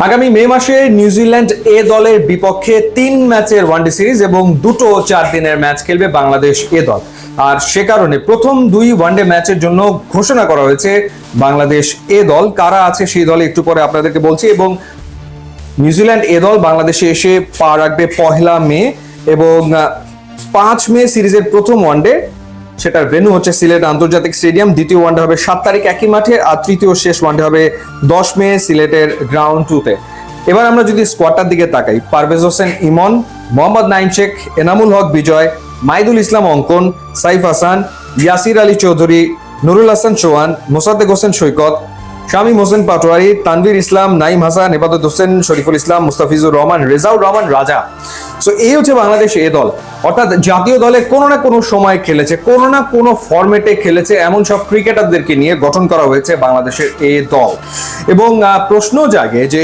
আগামী মে মাসে নিউজিল্যান্ড এ দলের বিপক্ষে 3 ম্যাচের ওয়ানডে সিরিজ এবং দুটো 4 দিনের ম্যাচ খেলবে বাংলাদেশ এ দল। আর সে কারণে প্রথম 2 ওয়ানডে ম্যাচের জন্য ঘোষণা করা হয়েছে বাংলাদেশ এ দল। কারা আছে সেই দলে একটু পরে আপনাদেরকে বলছি। এবং নিউজিল্যান্ড এ দল বাংলাদেশে এসে পা রাখবে 1 মে এবং 5 মে সিরিজের প্রথম ওয়ানডে, সেটার ভেন্যু হচ্ছে সিলেট আন্তর্জাতিক স্টেডিয়াম। দ্বিতীয় ওয়ানডে হবে 7 তারিখ একই মাঠে, আর তৃতীয় শেষ ওয়ানডে হবে 10 মে সিলেটের গ্রাউন্ড 2-তে। এবার আমরা যদি স্কোয়াডটার দিকে তাকাই, পারভেজ হোসেন ইমন, মোহাম্মদ নাইম শেখ, এনামুল হক বিজয়, মাইদুল ইসলাম অঙ্কন, সাইফ হাসান, ইয়াসির আলী চৌধুরী, নুরুল হাসান চৌহান, মোসাদ্দেক হোসেন সৈকত, শামীম হোসেন পাটোয়ারি, তানভীর ইসলাম, নাইম হাসান, ইবাদত হোসেন, শরীফুল ইসলাম, মুস্তাফিজুর রহমান, রেজাউর রহমান রাজা। সো এই হচ্ছে বাংলাদেশ এ দল। অর্থাৎ জাতীয় দলে কোনো না কোনো সময় খেলেছে, কোনো না কোনো ফরম্যাটে খেলেছে, এমন সব ক্রিকেটারদেরকে নিয়ে গঠন করা হয়েছে বাংলাদেশের এ দল। এবং প্রশ্ন জাগে যে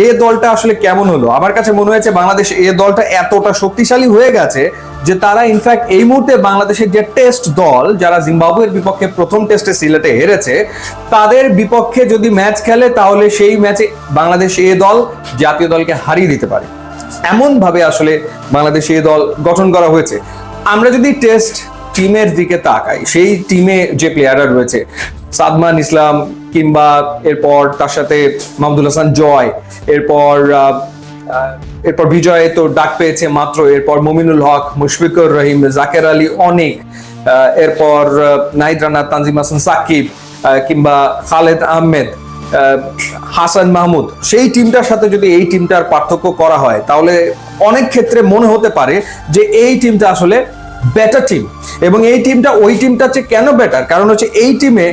এ দলটা আসলে কেমন হলো। আমার কাছে মনে হয়েছে বাংলাদেশ এ দলটা এতটা শক্তিশালী হয়ে গেছে যে তারা ইনফ্যাক্ট এই মুহূর্তে বাংলাদেশের যে টেস্ট দল, যারা জিম্বাবুয়ের বিপক্ষে প্রথম টেস্টে সিলেটে হেরেছে, তাদের বিপক্ষে যদি ম্যাচ খেলে তাহলে সেই ম্যাচে বাংলাদেশ এ দল জাতীয় দলকে হারিয়ে দিতে পারে। এমন ভাবে আসলে বাংলাদেশ এ দল গঠন করা হয়েছে। আমরা যদি টেস্ট টিমের দিকে তাকাই, সেই টিমে যে প্লেয়াররা রয়েছে, সাদমান ইসলাম, কিংবা এরপর তার সাথে মাহমুদুল হাসান জয়, এরপর বিজয় তো ডাক পেয়েছে মাত্র, এরপর মুমিনুল হক, মুশফিকুর রহিম, জাকের আলী অনেক, এরপর নাহিদ রানা, তানজিম হাসান সাকিব, কিংবা খালেদ আহমেদ, হাসান মাহমুদ, সেই টিমটার সাথে যদি এই টিমটার পার্থক্য করা হয় তাহলে অনেক ক্ষেত্রে মনে হতে পারে যে এই টিমটা আসলে বেটার টিম। এবং এই টিমটা ওই টিমটা হচ্ছে কেন বেটার, কারণ হচ্ছে এই টিমে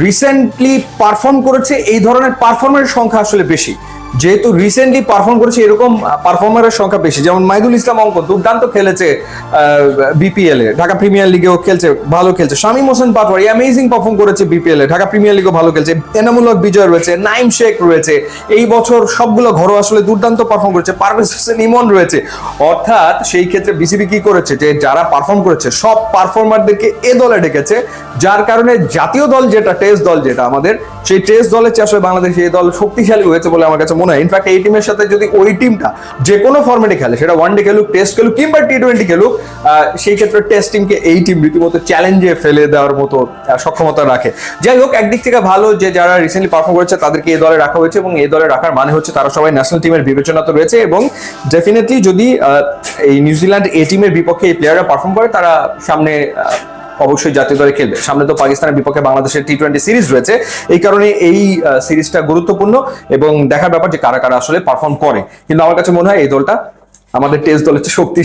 রিসেন্টলি পারফর্ম করেছে এই ধরনের পারফর্মারের সংখ্যা আসলে বেশি। যেহেতু রিসেন্টলি পারফর্ম করেছে এরকম পারফর্মারের সংখ্যা বেশি, যেমন মাইদুল ইসলাম অঙ্কন দুর্দান্ত খেলেছে বিপিএল এ, ঢাকা প্রিমিয়ার লিগেও খেলছে, ভালো খেলছে। শামীম হোসেন পাটোয়ারি অ্যামেজিং পারফর্ম করেছে বিপিএল এ, ঢাকা প্রিমিয়ার লিগেও ভালো খেলছে। এনামুল হক বিজয় রয়েছে, নাইম শেখ রয়েছে, এই বছর সবগুলো ঘরোয়া আসলে দুর্দান্ত পারফর্ম করেছে। পারভেজ হোসেন ইমন রয়েছে। অর্থাৎ সেই ক্ষেত্রে বিসিবি কি করেছে, যে যারা পারফর্ম করেছে সব পারফর্মারদেরকে এ দলে ডেকেছে, যার কারণে জাতীয় দল যেটা, টেস্ট দল যেটা আমাদের, সেই টেস্ট দলের চেয়ে আসলে বাংলাদেশ এই দল শক্তিশালী হয়েছে বলে আমার কাছে মনে হয়। ইনফ্যাক্ট এই টিমের সাথে যদি ওই টিমটা যে কোনো ফরম্যাটে খেলে, সেটা ওয়ানডে খেলুক, টেস্ট খেলুক, কিংবা টি20 খেলুক, সেই ক্ষেত্রে টেস্ট টিমকে এই টিম রীতিমতো চ্যালেঞ্জে ফেলে দেওয়ার মতো সক্ষমতা রাখে। যাই হোক, একদিক থেকে ভালো যে যারা রিসেন্টলি পারফর্ম করেছে তাদেরকে এই দলে রাখা হয়েছে, এবং এই দলে রাখার মানে হচ্ছে তারা সবাই ন্যাশনাল টিমের বিবেচনা তো রয়েছে। এবং ডেফিনেটলি যদি এই নিউজিল্যান্ড এ টিমের বিপক্ষে এই প্লেয়াররা পারফর্ম করে, তারা সামনে অবশ্যই জাতীয় দলে খেলবে। সামনে তো পাকিস্তানের বিপক্ষে বাংলাদেশের টি20 সিরিজ রয়েছে, এই কারণে এই সিরিজটা গুরুত্বপূর্ণ এবং দেখার ব্যাপার যে কারা কারা আসলে পারফর্ম করে। কিন্তু আমার কাছে মনে হয় এই দলটা আমাদের টেস্ট দলের শক্তি